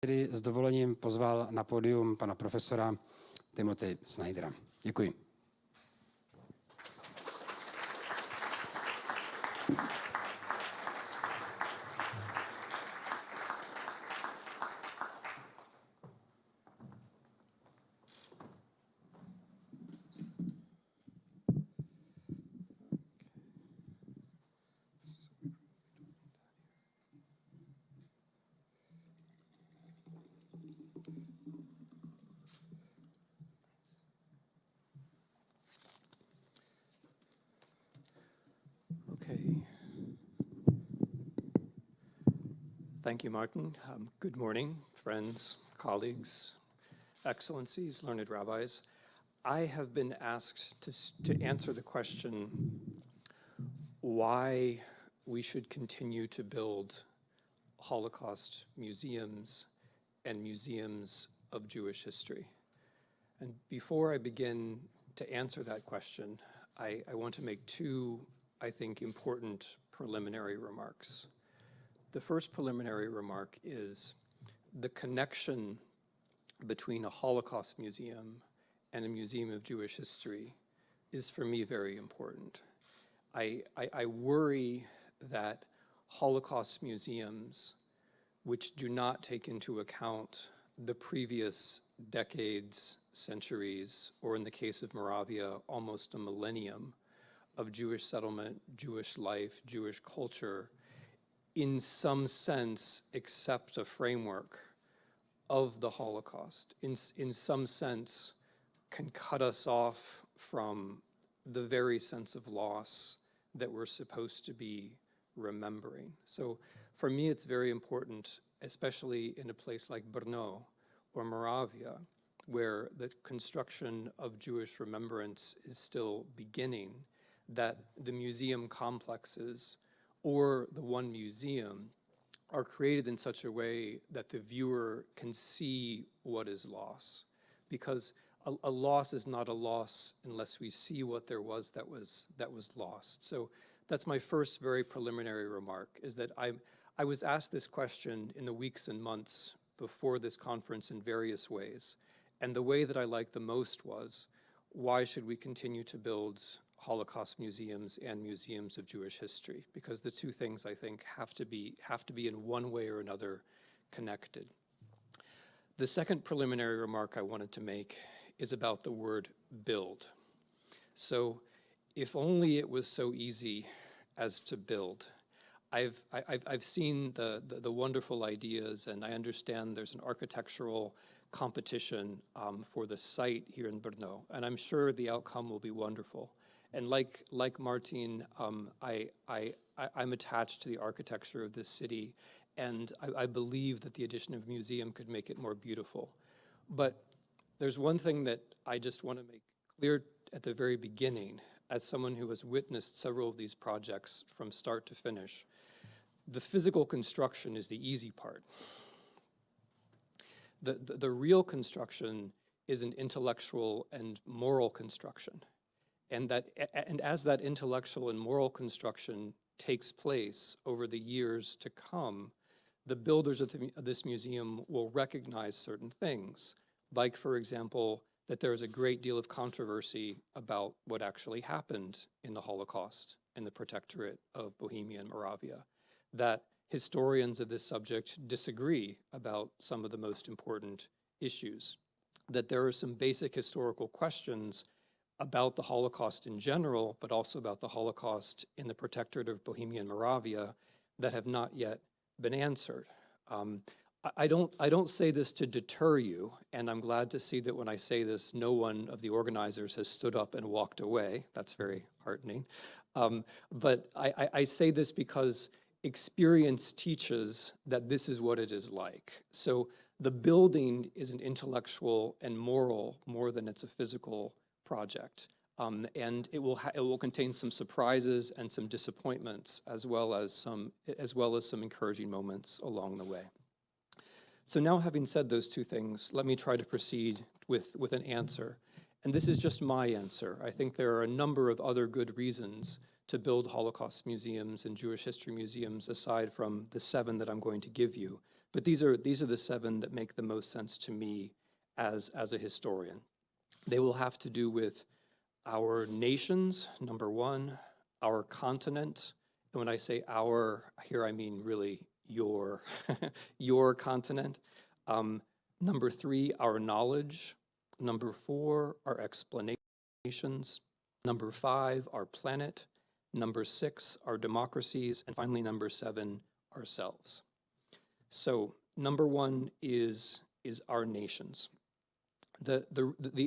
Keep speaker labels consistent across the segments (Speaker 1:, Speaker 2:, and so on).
Speaker 1: Tedy s dovolením pozval na pódium pana profesora Timothy Snydera. Děkuji.
Speaker 2: Okay. Thank you, Martin. Good morning, friends, colleagues, excellencies, learned rabbis. I have been asked to answer the question why we should continue to build Holocaust museums and museums of Jewish history. And before I begin to answer that question, I want to make two, I think, important preliminary remarks. The first preliminary remark is the connection between a Holocaust museum and a museum of Jewish history is, for me, very important. I worry that Holocaust museums, which do not take into account the previous decades, centuries, or in the case of Moravia, almost a millennium of Jewish settlement, Jewish life, Jewish culture, in some sense accept a framework of the Holocaust, in some sense can cut us off from the very sense of loss that we're supposed to be remembering. So for me, it's very important, especially in a place like Brno or Moravia, where the construction of Jewish remembrance is still beginning, that the museum complexes or the one museum are created in such a way that the viewer can see what is loss. Because a loss is not a loss unless we see what there was that was lost. So that's my first very preliminary remark, is that I was asked this question in the weeks and months before this conference in various ways. And the way that I liked the most was, why should we continue to build Holocaust museums and museums of Jewish history? Because the two things, I think, have to be in one way or another connected. The second preliminary remark I wanted to make is about the word build. So if only it was so easy as to build. I've seen the wonderful ideas, and I understand there's an architectural competition for the site here in Brno, and I'm sure the outcome will be wonderful. And like Martin, I'm attached to the architecture of this city, and I believe that the addition of a museum could make it more beautiful. But there's one thing that I just want to make clear at the very beginning, as someone who has witnessed several of these projects from start to finish. The physical construction is the easy part. The real construction is an intellectual and moral construction. And as that intellectual and moral construction takes place over the years to come, the builders of this museum will recognize certain things, like, for example, that there is a great deal of controversy about what actually happened in the Holocaust in the Protectorate of Bohemia and Moravia, that historians of this subject disagree about some of the most important issues, that there are some basic historical questions about the Holocaust in general, but also about the Holocaust in the Protectorate of Bohemia and Moravia that have not yet been answered. I don't say this to deter you, and I'm glad to see that when I say this, no one of the organizers has stood up and walked away. That's very heartening. But I say this because experience teaches that this is what it is like. So the building is an intellectual and moral more than it's a physical project. And it will contain some surprises and some disappointments, as well as some encouraging moments along the way. So now, having said those two things, let me try to proceed with an answer. And this is just my answer. I think there are a number of other good reasons to build Holocaust museums and Jewish history museums aside from the 7 that I'm going to give you. But these are the 7 that make the most sense to me as a historian. They will have to do with our nations, number 1, our continent, and when I say our, here I mean really your, your continent. Number 3, our knowledge. Number 4, our explanations. Number 5, our planet. Number 6, our democracies. And finally, number 7, ourselves. So number 1 is our nations. The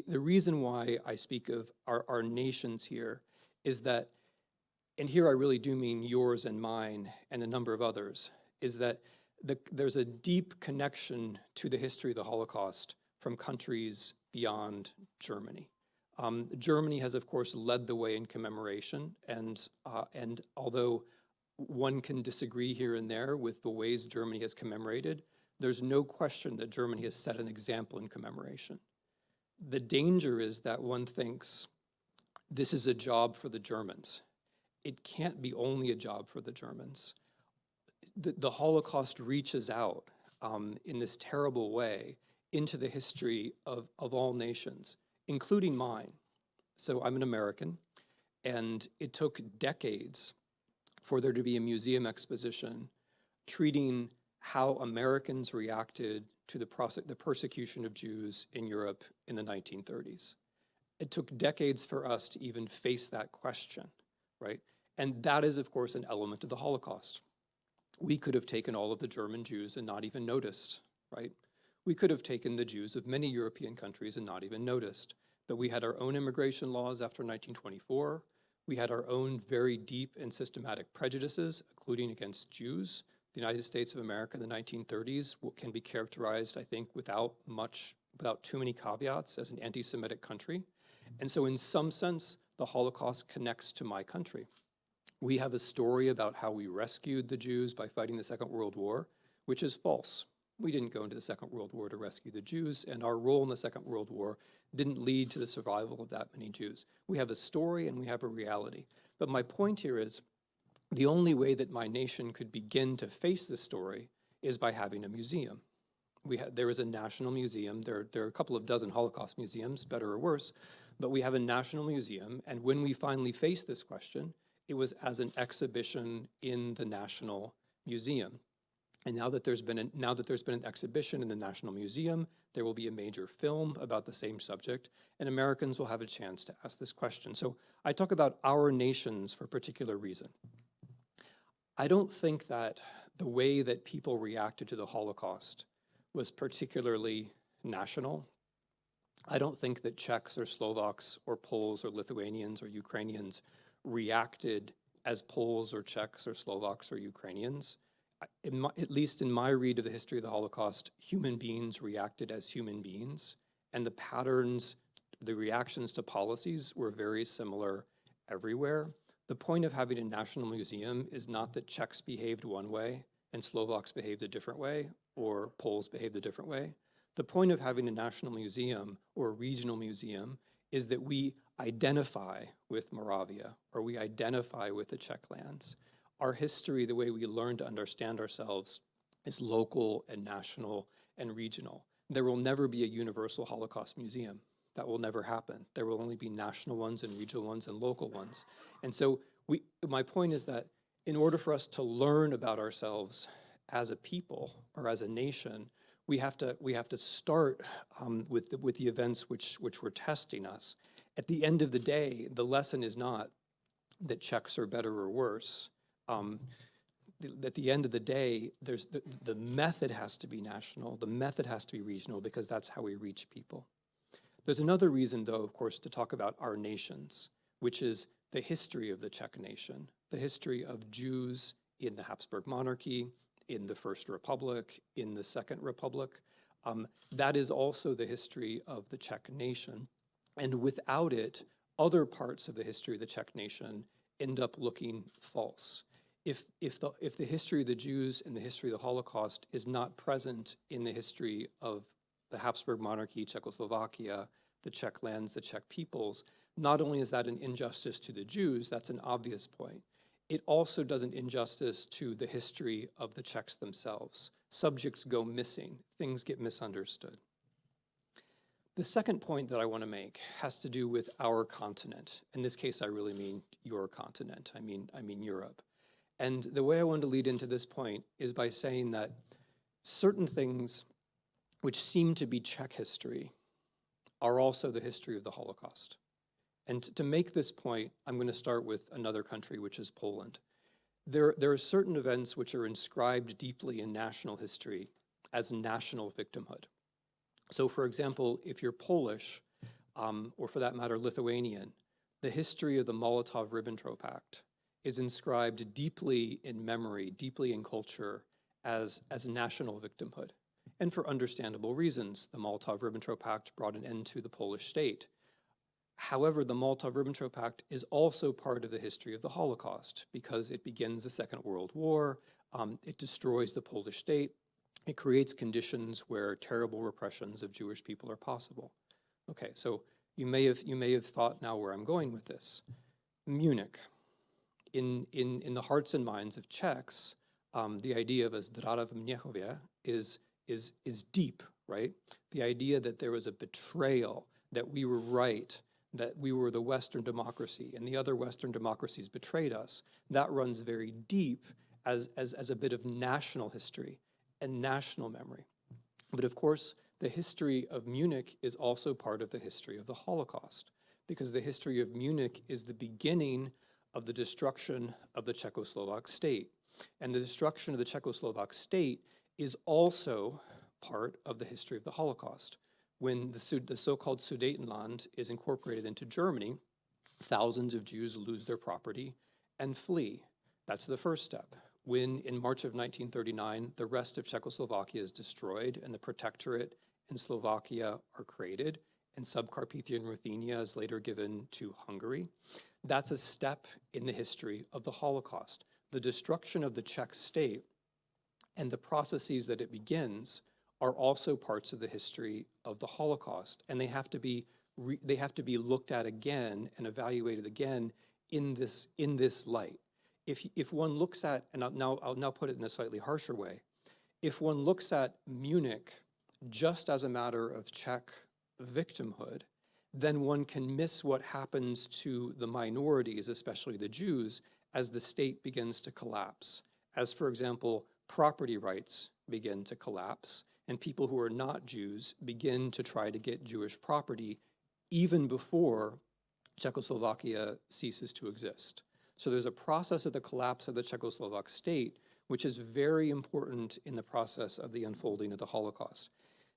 Speaker 2: reason why I speak of our nations here is that, and here I really do mean yours and mine and a number of others, is that there's a deep connection to the history of the Holocaust from countries beyond Germany. Germany has, of course, led the way in commemoration, and although one can disagree here and there with the ways Germany has commemorated, there's no question that Germany has set an example in commemoration. The danger is that one thinks this is a job for the Germans. It can't be only a job for the Germans. The Holocaust reaches out in this terrible way into the history of all nations, including mine. So I'm an American, and it took decades for there to be a museum exposition treating how Americans reacted to the persecution of Jews in Europe in the 1930s. It took decades for us to even face that question, right? And that is, of course, an element of the Holocaust. We could have taken all of the German Jews and not even noticed, right? We could have taken the Jews of many European countries and not even noticed. But we had our own immigration laws after 1924. We had our own very deep and systematic prejudices, including against Jews. The United States of America in the 1930s can be characterized, I think, without too many caveats, as an anti-Semitic country. And so in some sense, the Holocaust connects to my country. We have a story about how we rescued the Jews by fighting the Second World War, which is false. We didn't go into the Second World War to rescue the Jews, and our role in the Second World War didn't lead to the survival of that many Jews. We have a story and we have a reality. But my point here is, the only way that my nation could begin to face this story is by having a museum. There is a national museum. There are a couple of dozen Holocaust museums, better or worse, but we have a national museum, and when we finally faced this question, it was as an exhibition in the National Museum. And now that there's been an exhibition in the National Museum, there will be a major film about the same subject, and Americans will have a chance to ask this question. So I talk about our nations for a particular reason. I don't think that the way that people reacted to the Holocaust was particularly national. I don't think that Czechs or Slovaks or Poles or Lithuanians or Ukrainians reacted as Poles or Czechs or Slovaks or Ukrainians. At least in my read of the history of the Holocaust, human beings reacted as human beings, and the patterns, the reactions to policies were very similar everywhere. The point of having a national museum is not that Czechs behaved one way and Slovaks behaved a different way, or Poles behaved a different way. The point of having a national museum or a regional museum is that we identify with Moravia, or we identify with the Czech lands. Our history, the way we learn to understand ourselves, is local and national and regional. There will never be a universal Holocaust museum. That will never happen. There will only be national ones and regional ones and local ones. And so my point is that in order for us to learn about ourselves as a people or as a nation, we have to start with the events which were testing us. At the end of the day, the lesson is not that Czechs are better or worse. At the end of the day, the method has to be national, the method has to be regional, because that's how we reach people. There's another reason, though, of course, to talk about our nations, which is the history of the Czech nation, the history of Jews in the Habsburg monarchy, in the First Republic, in the Second Republic. That is also the history of the Czech nation. And without it, other parts of the history of the Czech nation end up looking false. If the history of the Jews and the history of the Holocaust is not present in the history of the Habsburg monarchy, Czechoslovakia, the Czech lands, the Czech peoples, not only is that an injustice to the Jews, that's an obvious point, it also does an injustice to the history of the Czechs themselves. Subjects go missing, things get misunderstood. The second point that I want to make has to do with our continent. In this case, I really mean your continent. I mean Europe. And the way I want to lead into this point is by saying that certain things which seem to be Czech history are also the history of the Holocaust. And to make this point, I'm going to start with another country, which is Poland. There are certain events which are inscribed deeply in national history as national victimhood. So for example, if you're Polish, or for that matter, Lithuanian, the history of the Molotov-Ribbentrop Pact is inscribed deeply in memory, deeply in culture as national victimhood. And for understandable reasons, the Molotov-Ribbentrop Pact brought an end to the Polish state. However, the Molotov-Ribbentrop Pact is also part of the history of the Holocaust because it begins the Second World War, it destroys the Polish state, it creates conditions where terrible repressions of Jewish people are possible. Okay, so you may have thought now where I'm going with this. Munich. In the hearts and minds of Czechs, the idea of a zdrada v Mnichově is deep, right? The idea that there was a betrayal, that we were right, that we were the Western democracy and the other Western democracies betrayed us, that runs very deep as a bit of national history and national memory. But of course, the history of Munich is also part of the history of the Holocaust, because the history of Munich is the beginning of the destruction of the Czechoslovak state. And the destruction of the Czechoslovak state is also part of the history of the Holocaust. When the so-called Sudetenland is incorporated into Germany, thousands of Jews lose their property and flee. That's the first step. When, in March of 1939, the rest of Czechoslovakia is destroyed and the Protectorate and Slovakia are created, and Subcarpathian Ruthenia is later given to Hungary, that's a step in the history of the Holocaust. The destruction of the Czech state and the processes that it begins are also parts of the history of the Holocaust, and they have to be looked at again and evaluated again in this light. If one looks at, and I'll now put it in a slightly harsher way, if one looks at Munich just as a matter of Czech victimhood, then one can miss what happens to the minorities, especially the Jews, as the state begins to collapse. As, for example, property rights begin to collapse, and people who are not Jews begin to try to get Jewish property even before Czechoslovakia ceases to exist. So there's a process of the collapse of the Czechoslovak state, which is very important in the process of the unfolding of the Holocaust.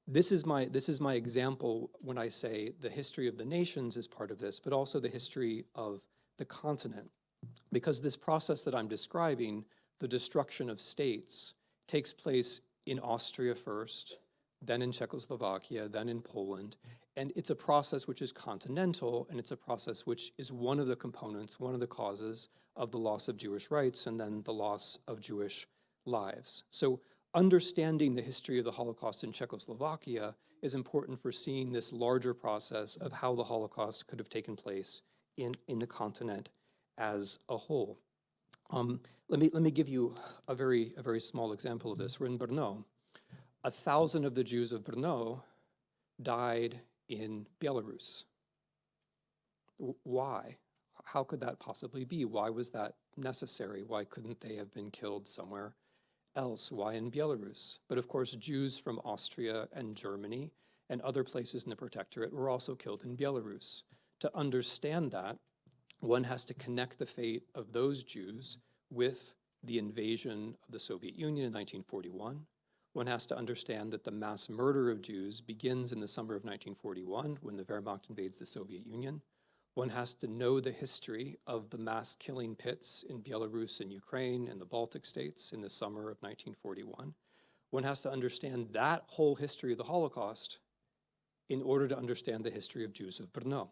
Speaker 2: This is my example when I say the history of the nations is part of this, but also the history of the continent. Because this process that I'm describing, the destruction of states, takes place in Austria first, then in Czechoslovakia, then in Poland. And it's a process which is continental, and it's a process which is one of the components, one of the causes of the loss of Jewish rights and then the loss of Jewish lives. So understanding the history of the Holocaust in Czechoslovakia is important for seeing this larger process of how the Holocaust could have taken place in the continent as a whole. Let me give you a very small example of this. We're in Brno. 1,000 of the Jews of Brno died in Belarus. Why? How could that possibly be? Why was that necessary? Why couldn't they have been killed somewhere else? Why in Belarus? But of course, Jews from Austria and Germany and other places in the Protectorate were also killed in Belarus. To understand that, one has to connect the fate of those Jews with the invasion of the Soviet Union in 1941. One has to understand that the mass murder of Jews begins in the summer of 1941 when the Wehrmacht invades the Soviet Union. One has to know the history of the mass killing pits in Belarus and Ukraine and the Baltic states in the summer of 1941. One has to understand that whole history of the Holocaust in order to understand the history of Jews of Brno.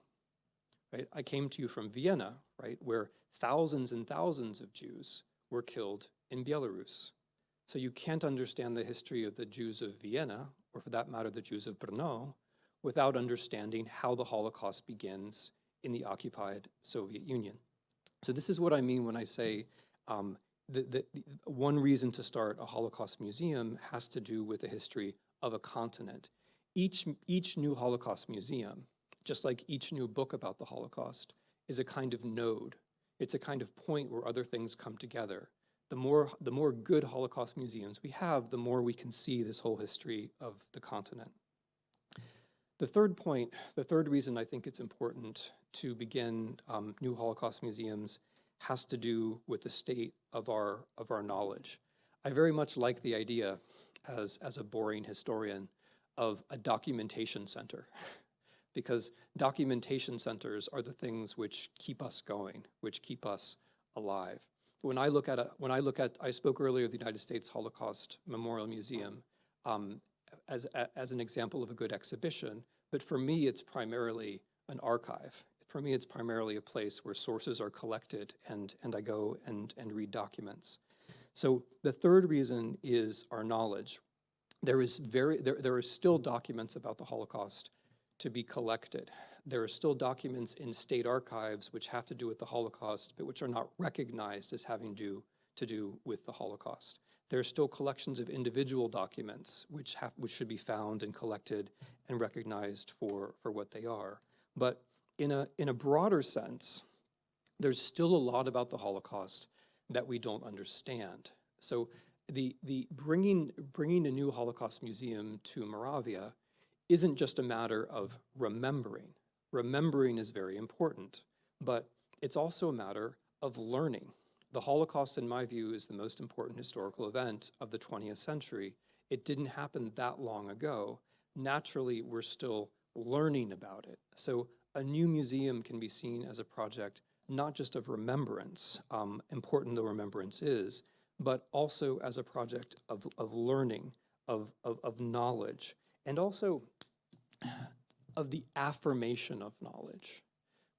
Speaker 2: Right? I came to you from Vienna, right, where thousands and thousands of Jews were killed in Belarus. So you can't understand the history of the Jews of Vienna, or for that matter, the Jews of Brno, without understanding how the Holocaust begins in the occupied Soviet Union. So this is what I mean when I say One reason to start a Holocaust museum has to do with the history of a continent. Each new Holocaust museum, just like each new book about the Holocaust, is a kind of node. It's a kind of point where other things come together. The more good Holocaust museums we have, the more we can see this whole history of the continent. The third point, the third reason I think it's important to begin new Holocaust museums has to do with the state of our knowledge. I very much like the idea, as a boring historian, of a documentation center, because documentation centers are the things which keep us going, which keep us alive. I spoke earlier of the United States Holocaust Memorial Museum as an example of a good exhibition, but for me, it's primarily an archive. For me, it's primarily a place where sources are collected and I go and read documents. So the third reason is our knowledge. There are still documents about the Holocaust to be collected. There are still documents in state archives which have to do with the Holocaust, but which are not recognized as having to do with the Holocaust. There are still collections of individual documents which should be found and collected and recognized for what they are. But in a broader sense, there's still a lot about the Holocaust that we don't understand. So the bringing a new Holocaust museum to Moravia isn't just a matter of remembering. Remembering is very important, but it's also a matter of learning. The Holocaust, in my view, is the most important historical event of the 20th century. It didn't happen that long ago. Naturally, we're still learning about it. So a new museum can be seen as a project not just of remembrance, important though remembrance is, but also as a project of learning, of knowledge, and also of the affirmation of knowledge,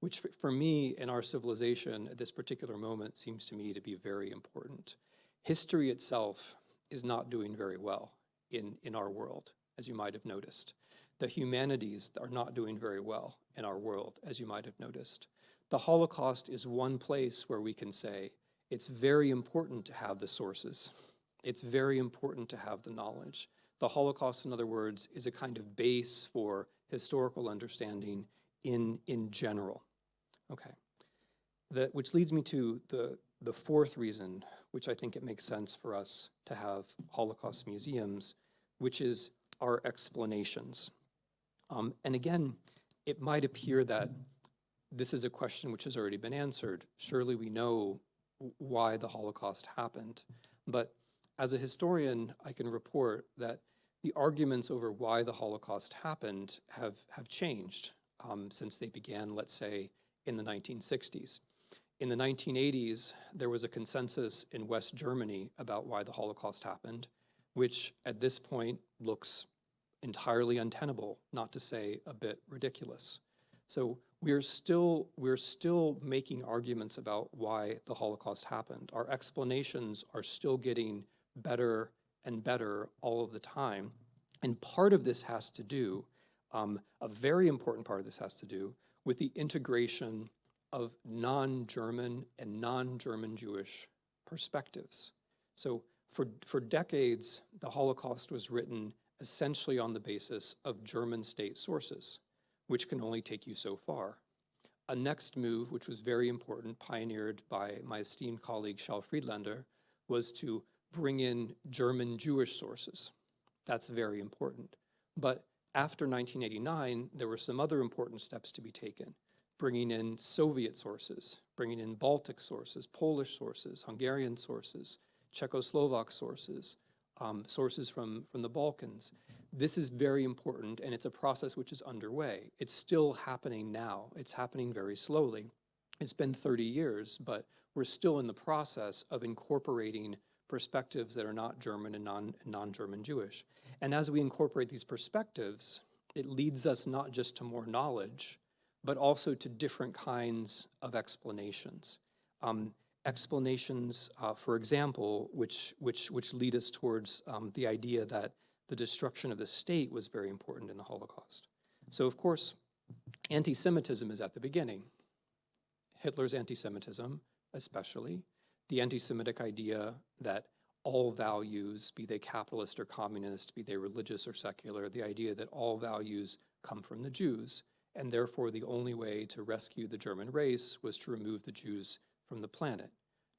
Speaker 2: which for me in our civilization at this particular moment seems to me to be very important. History itself is not doing very well in our world, as you might have noticed. The humanities are not doing very well in our world, as you might have noticed. The Holocaust is one place where we can say it's very important to have the sources. It's very important to have the knowledge. The Holocaust, in other words, is a kind of base for historical understanding in general. Okay, which leads me to the fourth reason, which I think it makes sense for us to have Holocaust museums, which is our explanations. And again, it might appear that this is a question which has already been answered. Surely we know why the Holocaust happened. But as a historian, I can report that the arguments over why the Holocaust happened have changed since they began, let's say, in the 1960s. In the 1980s, there was a consensus in West Germany about why the Holocaust happened, which at this point looks entirely untenable, not to say a bit ridiculous. So we're still making arguments about why the Holocaust happened. Our explanations are still getting better and better all of the time. And part of this has to do, a very important part of this has to do with the integration of non-German and non-German Jewish perspectives. So for decades, the Holocaust was written essentially on the basis of German state sources, which can only take you so far. A next move, which was very important, pioneered by my esteemed colleague Schall Friedlander, was to bring in German Jewish sources. That's very important. But after 1989, there were some other important steps to be taken, bringing in Soviet sources, bringing in Baltic sources, Polish sources, Hungarian sources, Czechoslovak sources, sources from the Balkans. This is very important, and it's a process which is underway. It's still happening now. It's happening very slowly. It's been 30 years, but we're still in the process of incorporating perspectives that are not German and non-German Jewish. And as we incorporate these perspectives, it leads us not just to more knowledge, but also to different kinds of explanations. Explanations, for example, which lead us towards the idea that the destruction of the state was very important in the Holocaust. So of course, anti-Semitism is at the beginning. Hitler's anti-Semitism, especially, the anti-Semitic idea that all values, be they capitalist or communist, be they religious or secular, the idea that all values come from the Jews, and therefore the only way to rescue the German race was to remove the Jews from the planet.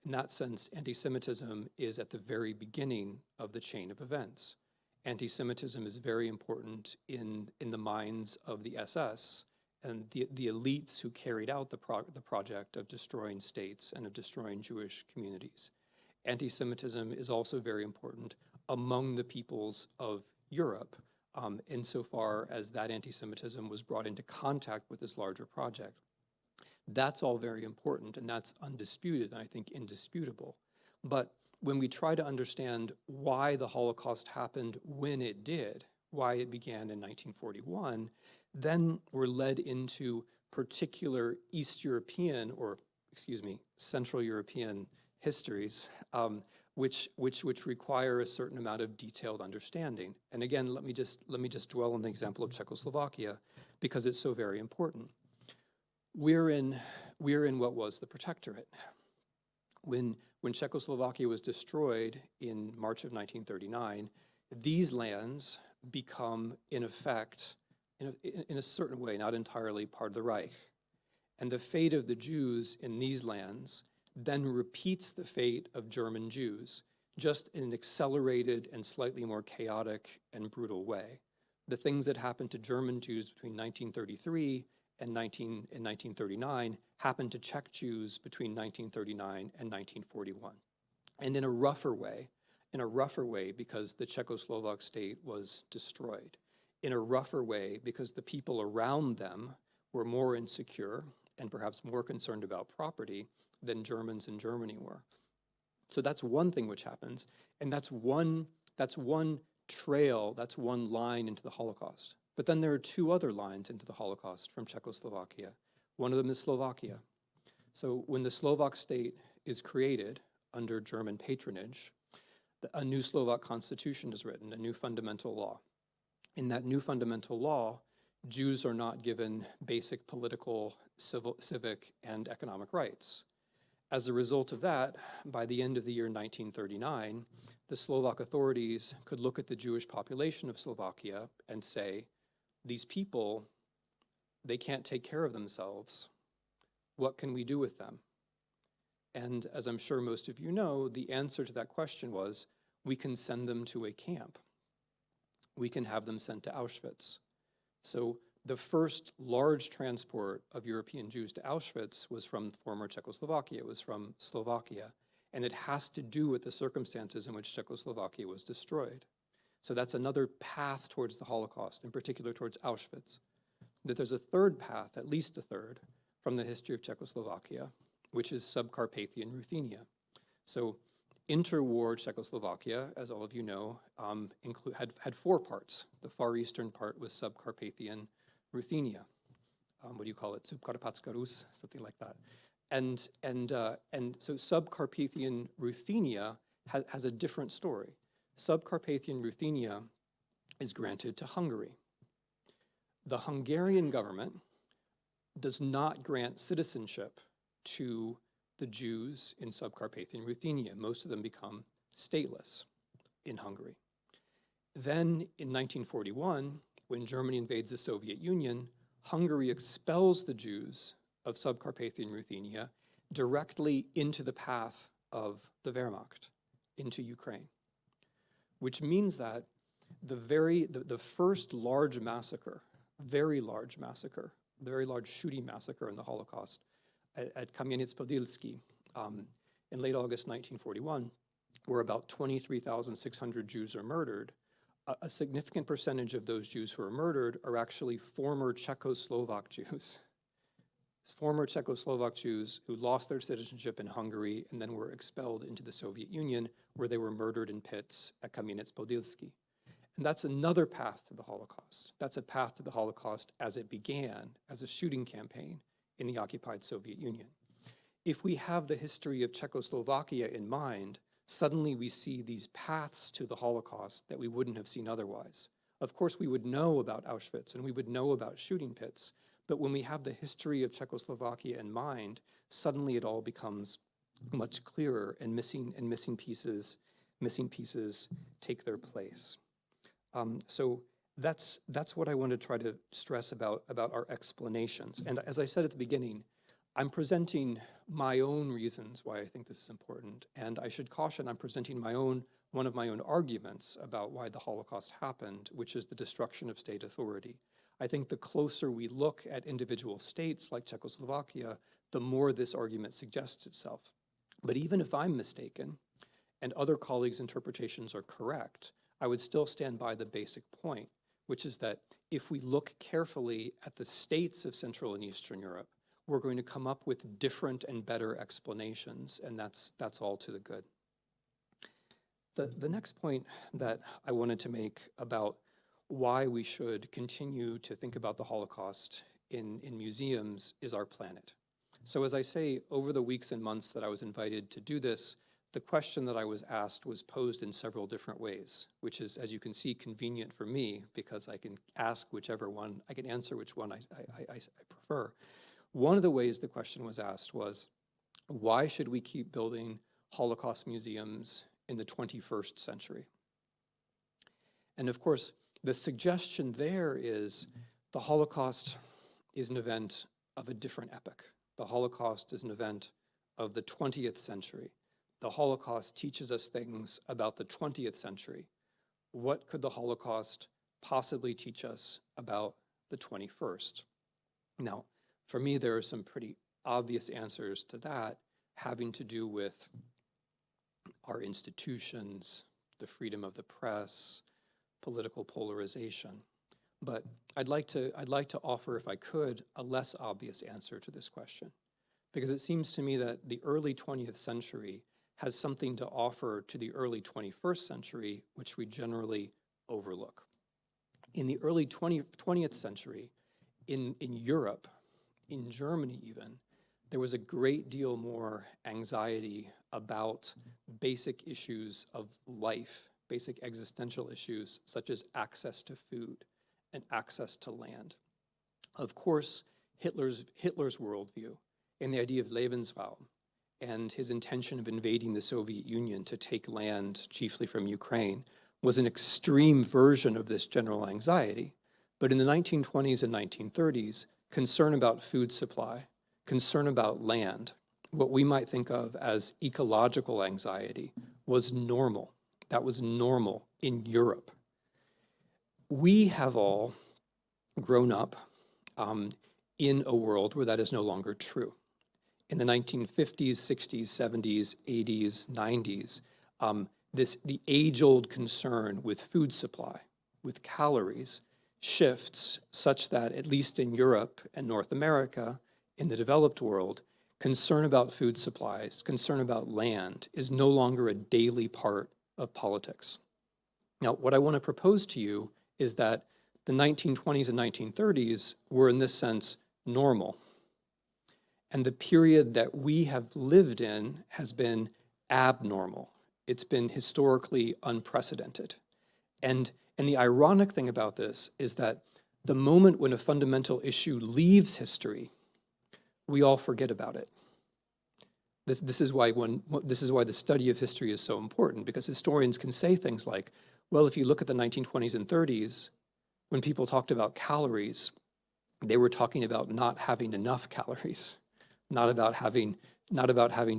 Speaker 2: In that sense, anti-Semitism is at the very beginning of the chain of events. Anti-Semitism is very important in the minds of the SS and the elites who carried out the project of destroying states and of destroying Jewish communities. Anti-Semitism is also very important among the peoples of Europe, insofar as that anti-Semitism was brought into contact with this larger project. That's all very important, and that's undisputed, and I think indisputable. But when we try to understand why the Holocaust happened when it did, why it began in 1941, then we're led into particular East European, or excuse me, Central European histories, which require a certain amount of detailed understanding. And again, let me just dwell on the example of Czechoslovakia, because it's so very important. We're in what was the Protectorate. When Czechoslovakia was destroyed in March of 1939, these lands become, in effect, in a certain way, not entirely part of the Reich. And the fate of the Jews in these lands then repeats the fate of German Jews, just in an accelerated and slightly more chaotic and brutal way. The things that happened to German Jews between 1933 and 1939 happened to Czech Jews between 1939 and 1941. And in a rougher way because the Czechoslovak state was destroyed. In a rougher way because the people around them were more insecure and perhaps more concerned about property than Germans in Germany were. So that's one thing which happens, and that's one trail, that's one line into the Holocaust. But then there are two other lines into the Holocaust from Czechoslovakia. One of them is Slovakia. So when the Slovak state is created under German patronage, a new Slovak constitution is written, a new fundamental law. In that new fundamental law, Jews are not given basic political, civic, and economic rights. As a result of that, by the end of the year 1939, the Slovak authorities could look at the Jewish population of Slovakia and say, these people, they can't take care of themselves. What can we do with them? And as I'm sure most of you know, the answer to that question was, we can send them to a camp. We can have them sent to Auschwitz. So the first large transport of European Jews to Auschwitz was from former Czechoslovakia, it was from Slovakia, and it has to do with the circumstances in which Czechoslovakia was destroyed. So that's another path towards the Holocaust, in particular towards Auschwitz. But there's a third path, at least a third, from the history of Czechoslovakia, which is Subcarpathian Ruthenia. So interwar Czechoslovakia, as all of you know, had four parts. The far eastern part was Subcarpathian Ruthenia. What do you call it? Subkarpatska Rus, something like that. And so Subcarpathian Ruthenia has a different story. Subcarpathian Ruthenia is granted to Hungary. The Hungarian government does not grant citizenship to the Jews in Subcarpathian Ruthenia. Most of them become stateless in Hungary. Then in 1941, when Germany invades the Soviet Union, Hungary expels the Jews of Subcarpathian Ruthenia directly into the path of the Wehrmacht, into Ukraine, which means that the first large massacre, very large shooting massacre in the Holocaust at Kamieniec-Podilsky in late August 1941, where about 23,600 Jews are murdered. A significant percentage of those Jews who are murdered are actually former Czechoslovak Jews. Former Czechoslovak Jews who lost their citizenship in Hungary and then were expelled into the Soviet Union, where they were murdered in pits at Kamieniec-Podilsky. And that's another path to the Holocaust. That's a path to the Holocaust as it began, as a shooting campaign in the occupied Soviet Union. If we have the history of Czechoslovakia in mind, suddenly we see these paths to the Holocaust that we wouldn't have seen otherwise. Of course, we would know about Auschwitz and we would know about shooting pits, but when we have the history of Czechoslovakia in mind, suddenly it all becomes much clearer, and missing pieces take their place. So that's what I want to try to stress about our explanations. And as I said at the beginning, I'm presenting my own reasons why I think this is important. And I should caution, I'm presenting one of my own arguments about why the Holocaust happened, which is the destruction of state authority. I think the closer we look at individual states like Czechoslovakia, the more this argument suggests itself. But even if I'm mistaken and other colleagues' interpretations are correct, I would still stand by the basic point, which is that if we look carefully at the states of Central and Eastern Europe, we're going to come up with different and better explanations, and that's all to the good. The next point that I wanted to make about why we should continue to think about the Holocaust in museums is our planet. So as I say, over the weeks and months that I was invited to do this, the question that I was asked was posed in several different ways, which is, as you can see, convenient for me because I can ask whichever one, I can answer which one I prefer. One of the ways the question was asked was, why should we keep building Holocaust museums in the 21st century? And of course, the suggestion there is the Holocaust is an event of a different epoch. The Holocaust is an event of the 20th century. The Holocaust teaches us things about the 20th century. What could the Holocaust possibly teach us about the 21st? Now, for me, there are some pretty obvious answers to that, having to do with our institutions, the freedom of the press, political polarization. But I'd like to offer, if I could, a less obvious answer to this question, because it seems to me that the early 20th century has something to offer to the early 21st century, which we generally overlook. In the early 20th century, in Europe, in Germany even, there was a great deal more anxiety about basic issues of life, basic existential issues such as access to food and access to land. Of course, Hitler's worldview and the idea of Lebensraum and his intention of invading the Soviet Union to take land, chiefly from Ukraine, was an extreme version of this general anxiety. But in the 1920s and 1930s, concern about food supply, concern about land, what we might think of as ecological anxiety, was normal. That was normal in Europe. We have all grown up in a world where that is no longer true. In the 1950s, 60s, 70s, 80s, 90s, the age-old concern with food supply, with calories, shifts such that, at least in Europe and North America, in the developed world, concern about food supplies, concern about land is no longer a daily part of politics. Now, what I want to propose to you is that the 1920s and 1930s were, in this sense, normal. And the period that we have lived in has been abnormal. It's been historically unprecedented. And the ironic thing about this is that the moment when a fundamental issue leaves history, we all forget about it. This is why the study of history is so important, because historians can say things like, well, if you look at the 1920s and 30s, when people talked about calories, they were talking about not having enough calories, not about having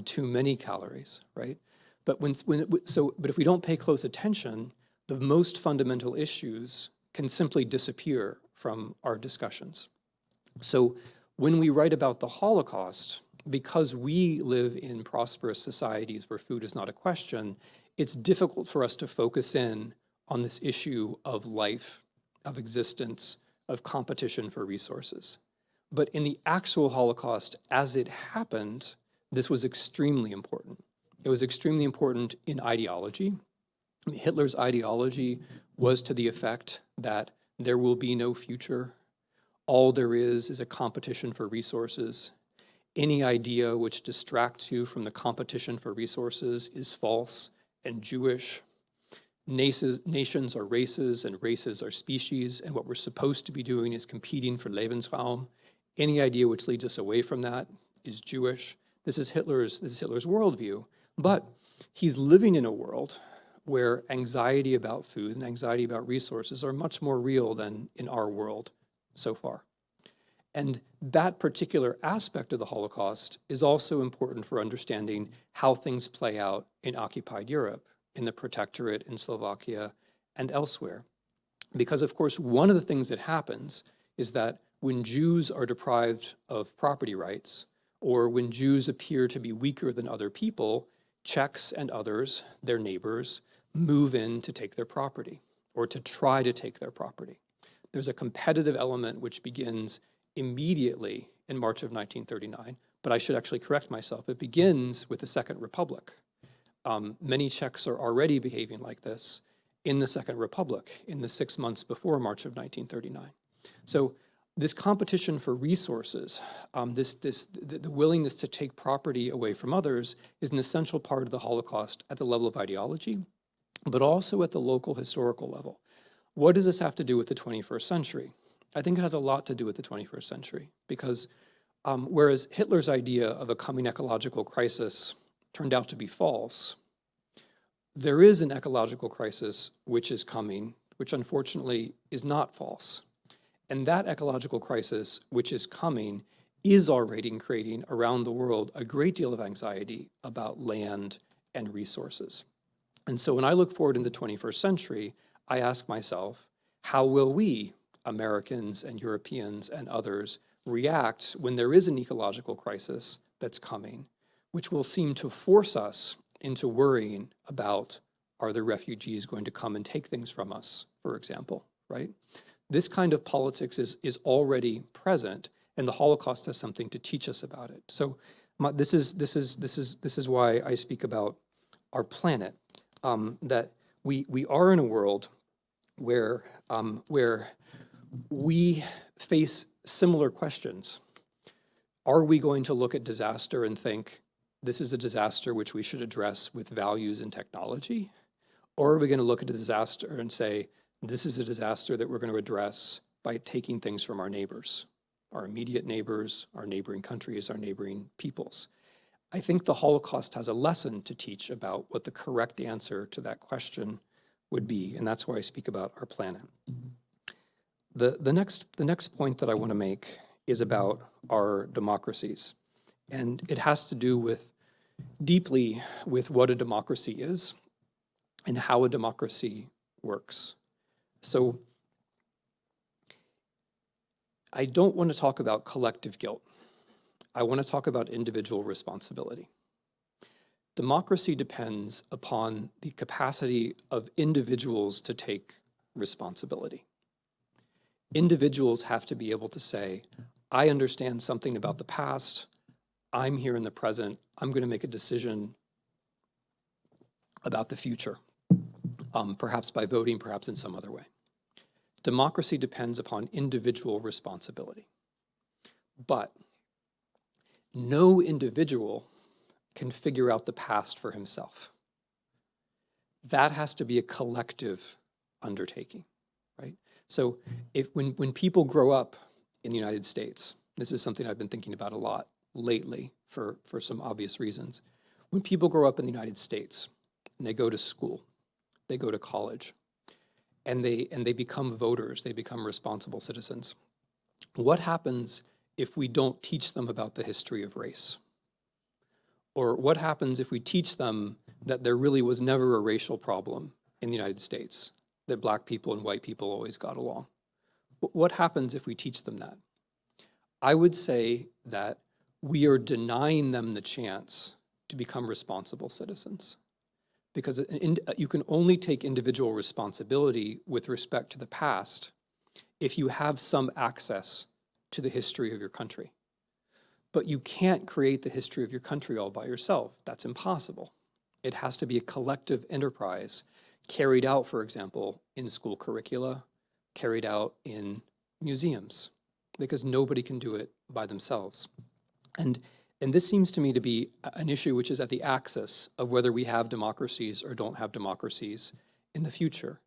Speaker 2: too many calories, right? But if we don't pay close attention, the most fundamental issues can simply disappear from our discussions. So when we write about the Holocaust, because we live in prosperous societies where food is not a question, it's difficult for us to focus in on this issue of life, of existence, of competition for resources. But in the actual Holocaust, as it happened, this was extremely important. It was extremely important in ideology. Hitler's ideology was to the effect that there will be no future. All there is a competition for resources. Any idea which distracts you from the competition for resources is false and Jewish. Nations are races and races are species, and what we're supposed to be doing is competing for Lebensraum. Any idea which leads us away from that is Jewish. This is Hitler's worldview, but he's living in a world where anxiety about food and anxiety about resources are much more real than in our world so far. And that particular aspect of the Holocaust is also important for understanding how things play out in occupied Europe, in the Protectorate, in Slovakia, and elsewhere. Because, of course, one of the things that happens is that when Jews are deprived of property rights, or when Jews appear to be weaker than other people, Czechs and others, their neighbors, move in to take their property, or to try to take their property. There's a competitive element which begins immediately in March of 1939, but I should actually correct myself. It begins with the Second Republic. Many Czechs are already behaving like this in the Second Republic, in the 6 months before March of 1939. So this competition for resources, the willingness to take property away from others is an essential part of the Holocaust at the level of ideology, but also at the local historical level. What does this have to do with the 21st century? I think it has a lot to do with the 21st century, because whereas Hitler's idea of a coming ecological crisis turned out to be false, there is an ecological crisis which is coming, which unfortunately is not false. And that ecological crisis which is coming is already creating around the world a great deal of anxiety about land and resources. And so when I look forward in the 21st century, I ask myself, how will we, Americans and Europeans and others, react when there is an ecological crisis that's coming, which will seem to force us into worrying about, are the refugees going to come and take things from us, for example, right? This kind of politics is already present, and the Holocaust has something to teach us about it. So this is why I speak about our planet, that we are in a world where we face similar questions. Are we going to look at disaster and think, this is a disaster which we should address with values and technology? Or are we going to look at a disaster and say, this is a disaster that we're going to address by taking things from our neighbors, our immediate neighbors, our neighboring countries, our neighboring peoples? I think the Holocaust has a lesson to teach about what the correct answer to that question would be, and that's why I speak about our planet. The next point that I want to make is about our democracies, and it has to do deeply with what a democracy is and how a democracy works. So I don't want to talk about collective guilt. I want to talk about individual responsibility. Democracy depends upon the capacity of individuals to take responsibility. Individuals have to be able to say, I understand something about the past, I'm here in the present, I'm going to make a decision about the future, perhaps by voting, perhaps in some other way. Democracy depends upon individual responsibility. But no individual can figure out the past for himself. That has to be a collective undertaking, right? So when people grow up in the United States, this is something I've been thinking about a lot lately for some obvious reasons. When people grow up in the United States and they go to school, they go to college, and they become voters, they become responsible citizens, what happens if we don't teach them about the history of race? Or what happens if we teach them that there really was never a racial problem in the United States, that Black people and white people always got along? What happens if we teach them that? I would say that we are denying them the chance to become responsible citizens, because you can only take individual responsibility with respect to the past if you have some access to the history of your country. But you can't create the history of your country all by yourself. That's impossible. It has to be a collective enterprise carried out, for example, in school curricula, carried out in museums, because nobody can do it by themselves. And this seems to me to be an issue which is at the axis of whether we have democracies or don't have democracies in the future.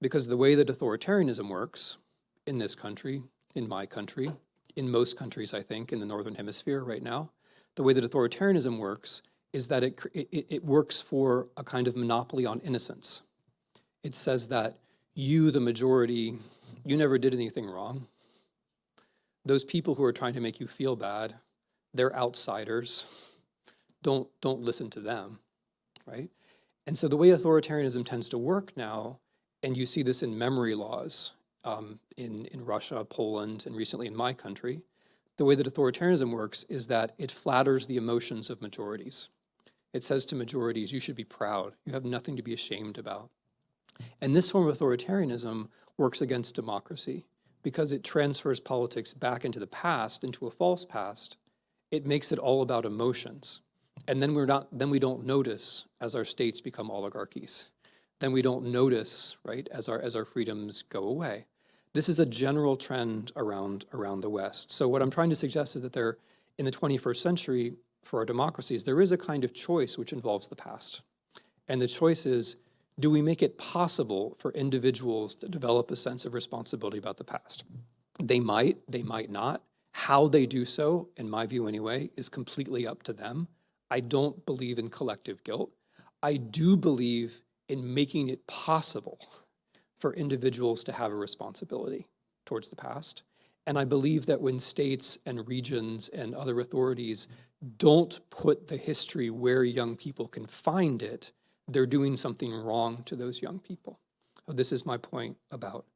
Speaker 2: Because the way that authoritarianism works in this country, in my country, in most countries, I think, in the Northern Hemisphere right now, the way that authoritarianism works is that it works for a kind of monopoly on innocence. It says that you, the majority, you never did anything wrong. Those people who are trying to make you feel bad, they're outsiders. Don't listen to them, right? And so the way authoritarianism tends to work now, and you see this in memory laws in Russia, Poland, and recently in my country, the way that authoritarianism works is that it flatters the emotions of majorities. It says to majorities, you should be proud. You have nothing to be ashamed about. And this form of authoritarianism works against democracy because it transfers politics back into the past, into a false past. It makes it all about emotions. And then we don't notice as our states become oligarchies. Then we don't notice, right, as our freedoms go away. This is a general trend around the West. So what I'm trying to suggest is that there, in the 21st century, for our democracies, there is a kind of choice which involves the past. And the choice is, do we make it possible for individuals to develop a sense of responsibility about the past? They might not. How they do so, in my view anyway, is completely up to them. I don't believe in collective guilt. I do believe in making it possible for individuals to have a responsibility towards the past. And I believe that when states and regions and other authorities don't put the history where young people can find it, they're doing something wrong to those young people. This is my point about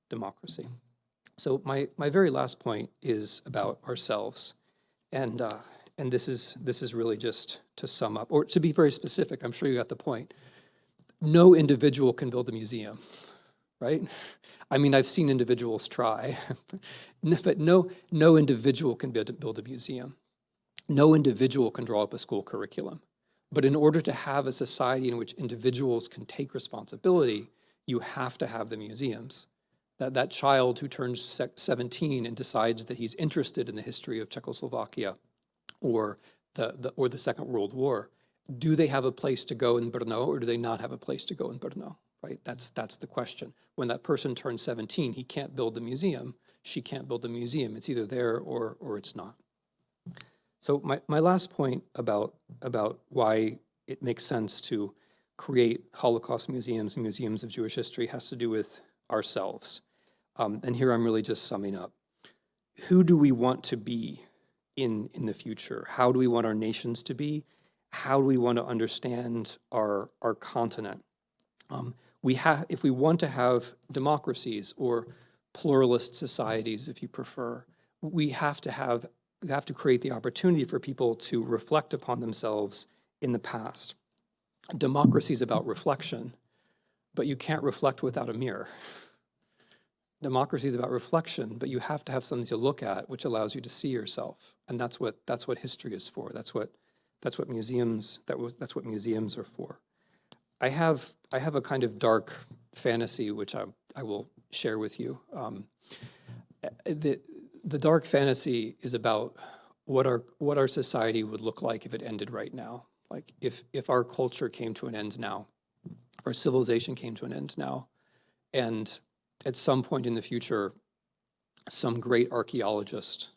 Speaker 2: democracy. So my very last point is about ourselves. And this is really just to sum up, or to be very specific, I'm sure you got the point. No individual can build a museum, right? I mean, I've seen individuals try, but no individual can build a museum. No individual can draw up a school curriculum. But in order to have a society in which individuals can take responsibility, you have to have the museums. That child who turns 17 and decides that he's interested in the history of Czechoslovakia or the Second World War, do they have a place to go in Brno or do they not have a place to go in Brno? Right? That's the question. When that person turns 17, he can't build the museum. She can't build the museum. It's either there or it's not. So my last point about why it makes sense to create Holocaust museums and museums of Jewish history has to do with ourselves. And here I'm really just summing up. Who do we want to be in the future? How do we want our nations to be? How do we want to understand our continent? If we want to have democracies or pluralist societies, if you prefer, we have to create the opportunity for people to reflect upon themselves in the past. Democracy is about reflection, but you can't reflect without a mirror. Democracy is about reflection, but you have to have something to look at which allows you to see yourself, and that's what history is for. That's what museums are for. I have a kind of dark fantasy which I will share with you. The dark fantasy is about what our society would look like if it ended right now. Like if our culture came to an end now, our civilization came to an end now, and at some point in the future, some great archaeologist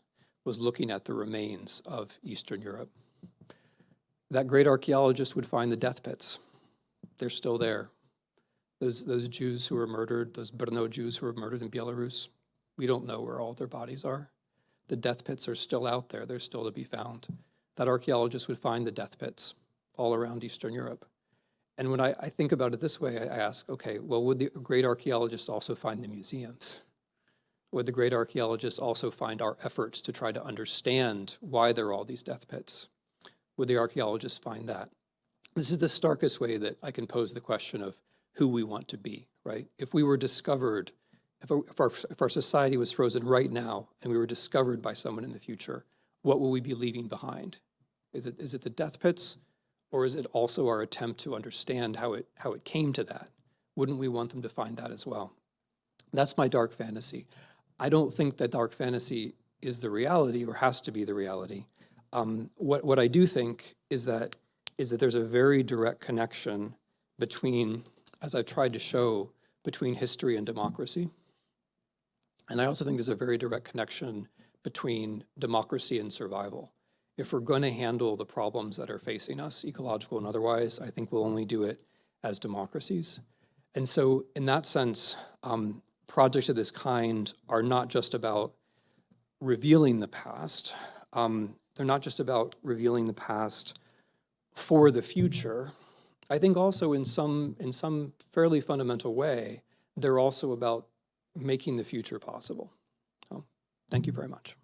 Speaker 2: was looking at the remains of Eastern Europe. That great archaeologist would find the death pits. They're still there. Those Jews who were murdered, those Brno Jews who were murdered in Belarus, we don't know where all their bodies are. The death pits are still out there. They're still to be found. That archaeologist would find the death pits all around Eastern Europe. And when I think about it this way, I ask, okay, well, would the great archaeologist also find the museums? Would the great archaeologist also find our efforts to try to understand why there are all these death pits? Would the archaeologist find that? This is the starkest way that I can pose the question of who we want to be, right? If we were discovered, if our society was frozen right now and we were discovered by someone in the future, what will we be leaving behind? Is it the death pits, or is it also our attempt to understand how it came to that? Wouldn't we want them to find that as well? That's my dark fantasy. I don't think that dark fantasy is the reality or has to be the reality. What I do think is that there's a very direct connection between, as I've tried to show, between history and democracy. And I also think there's a very direct connection between democracy and survival. if we're going to handle the problems that are facing us, ecological and otherwise, I think we'll only do it as democracies. And so in that sense, projects of this kind are not just about revealing the past. They're not just about revealing the past for the future. I think also in some fairly fundamental way, they're also about making the future possible. So, thank you very much.